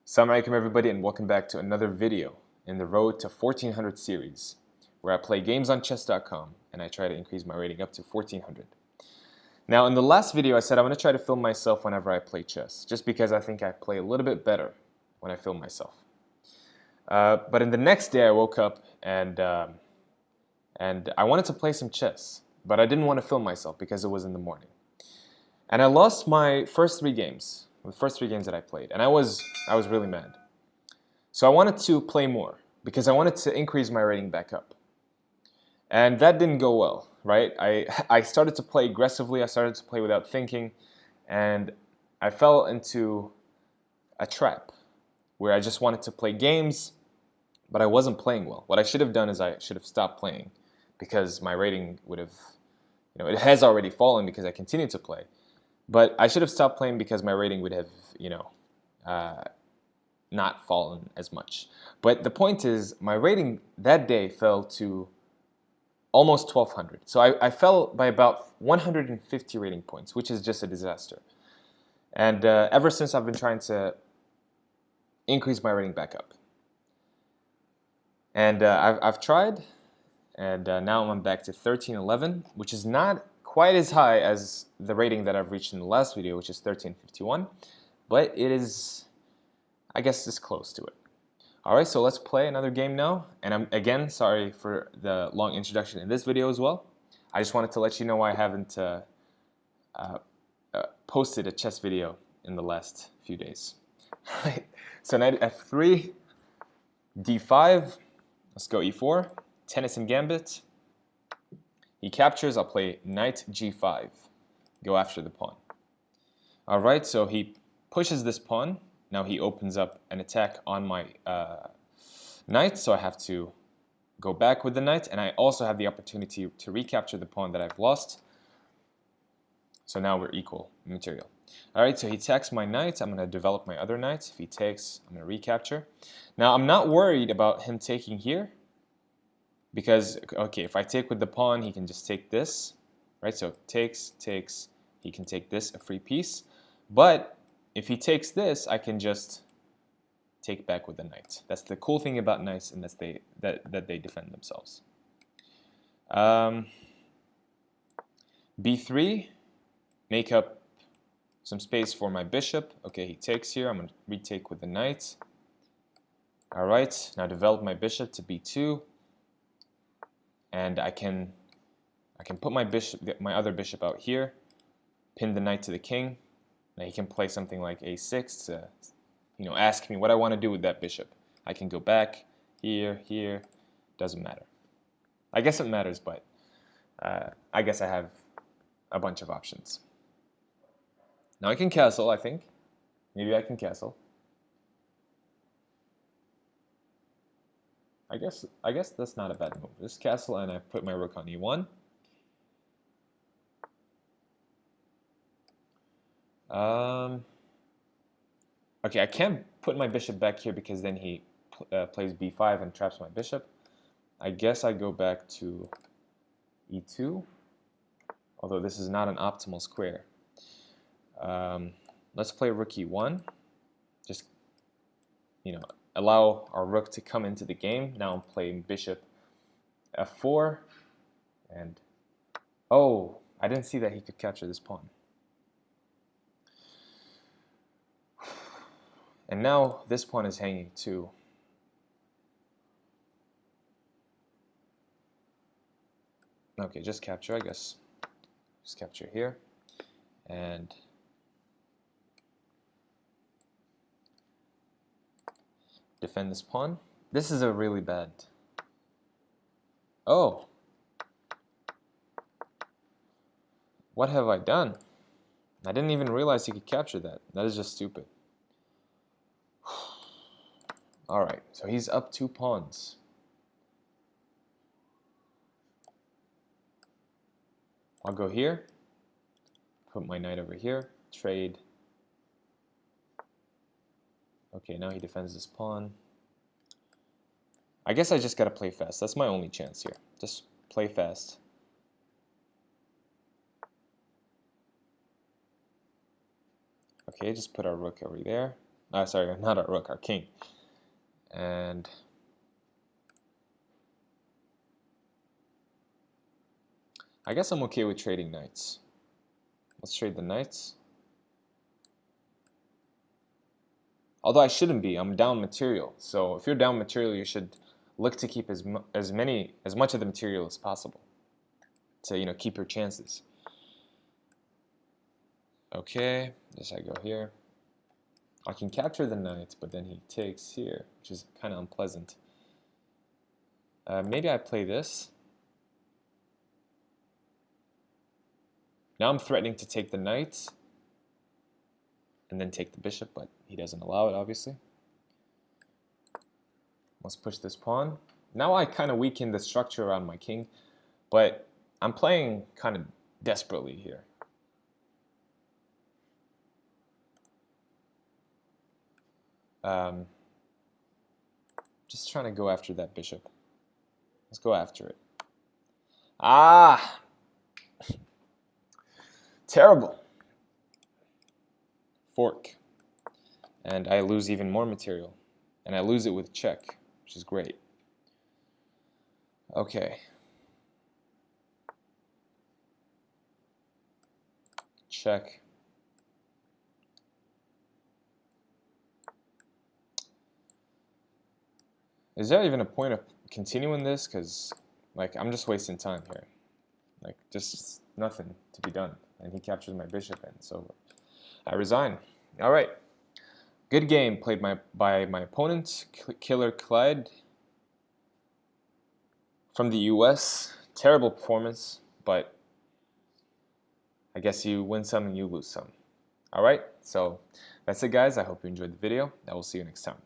Assalamu alaikum everybody, and welcome back to another video in the Road to 1400 series, where I play games on chess.com and I try to increase my rating up to 1400. Now in the last video I said I'm going to try to film myself whenever I play chess, just because I think I play a little bit better when I film myself. But in the next day I woke up and I wanted to play some chess, but I didn't want to film myself because it was in the morning. And I lost my first three games. The first three games that I played, and I was really mad. So I wanted to play more because I wanted to increase my rating back up. And that didn't go well, right? I started to play aggressively, I started to play without thinking, and I fell into a trap where I just wanted to play games, but I wasn't playing well. What I should have done is I should have stopped playing because my rating would have, it has already fallen because I continued to play. But I should have stopped playing because my rating would have, not fallen as much. But the point is, my rating that day fell to almost 1200. So I fell by about 150 rating points, which is just a disaster. And ever since, I've been trying to increase my rating back up. And I've tried, and now I'm back to 1311, which is not quite as high as the rating that I've reached in the last video, which is 1351, but it is, I guess, this close to it. Alright, so let's play another game now, and I'm again sorry for the long introduction in this video as well. I just wanted to let you know I haven't posted a chess video in the last few days. Alright, so knight f3, d5, let's go e4, Tennyson gambit. He captures, I'll play knight g5, go after the pawn. Alright, so he pushes this pawn. Now he opens up an attack on my knight, so I have to go back with the knight, and I also have the opportunity to recapture the pawn that I've lost. So now we're equal material. Alright, so he attacks my knight. I'm going to develop my other knight. If he takes, I'm going to recapture. Now I'm not worried about him taking here, because, okay, if I take with the pawn, he can just take this, right? So takes, he can take this, a free piece. But if he takes this, I can just take back with the knight. That's the cool thing about knights, and that they defend themselves. b3, make up some space for my bishop. Okay, he takes here. I'm going to retake with the knight. All right, now develop my bishop to b2. And I can put my other bishop out here, pin the knight to the king. Now he can play something like a6 to, ask me what I want to do with that bishop. I can go back here, doesn't matter. I guess it matters, but I guess I have a bunch of options. Now I can castle, I think. Maybe I can castle. I guess that's not a bad move. This castle, and I put my rook on e1. Okay, I can't put my bishop back here because then he plays b5 and traps my bishop. I guess I go back to e2, although this is not an optimal square. Let's play rook e1. Just, allow our rook to come into the game. Now I'm playing bishop f4, and oh, I didn't see that he could capture this pawn. And now this pawn is hanging too. Okay, just capture, I guess. Just capture here, and defend this pawn. This is a really bad. Oh. What have I done? I didn't even realize he could capture that. That is just stupid. Alright, so he's up 2 pawns. I'll go here. Put my knight over here. Trade. Okay, now he defends this pawn. I guess I just gotta play fast. That's my only chance here. Just play fast. Okay, just put our rook over there. Sorry, not our rook, our king. And I guess I'm okay with trading knights. Let's trade the knights. Although I shouldn't be, I'm down material. So if you're down material, you should look to keep as much of the material as possible to keep your chances. Okay, this I go here. I can capture the knight, but then he takes here, which is kind of unpleasant. Maybe I play this. Now I'm threatening to take the knight and then take the bishop, but he doesn't allow it, obviously. Let's push this pawn. Now I kind of weaken the structure around my king, but I'm playing kind of desperately here. Just trying to go after that bishop. Let's go after it. Ah! Terrible. Fork. And I lose even more material. And I lose it with check, which is great. Okay. Check. Is there even a point of continuing this? Because, like, I'm just wasting time here. Like, just nothing to be done. And he captures my bishop, and it's over. I resign. All right. Good game played by my opponent, Killer Clyde from the US. Terrible performance, but I guess you win some and you lose some. All right, so that's it, guys. I hope you enjoyed the video. I will see you next time.